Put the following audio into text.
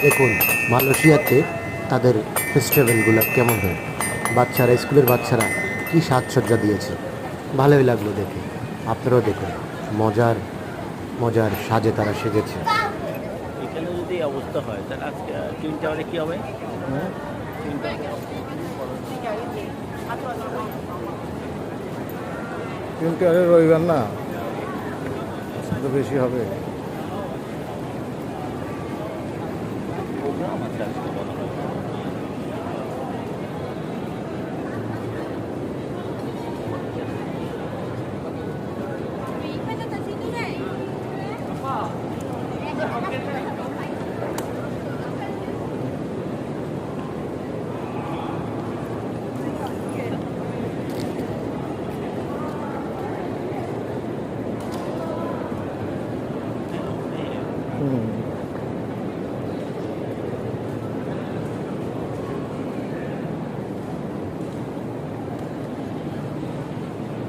দেখুন মালয়েশিয়াতে তাদের ফেস্টিভ্যালগুলো কেমন হয়, বাচ্চারা, স্কুলের বাচ্চারা কী সাজসজ্জা দিয়েছে, ভালোই লাগলো দেখে। আপনারাও দেখুন, মজার মজার সাজে তারা সেজেছে। এখানে যদি এই অবস্থা হয় তাহলে আজকে টুইন টাওয়ারে কী হবে? টুইন টাওয়ারে কিন্তু আরে রবিবার না, তো বেশি হবে। প্রোগ্রাম আছে আজকে বলা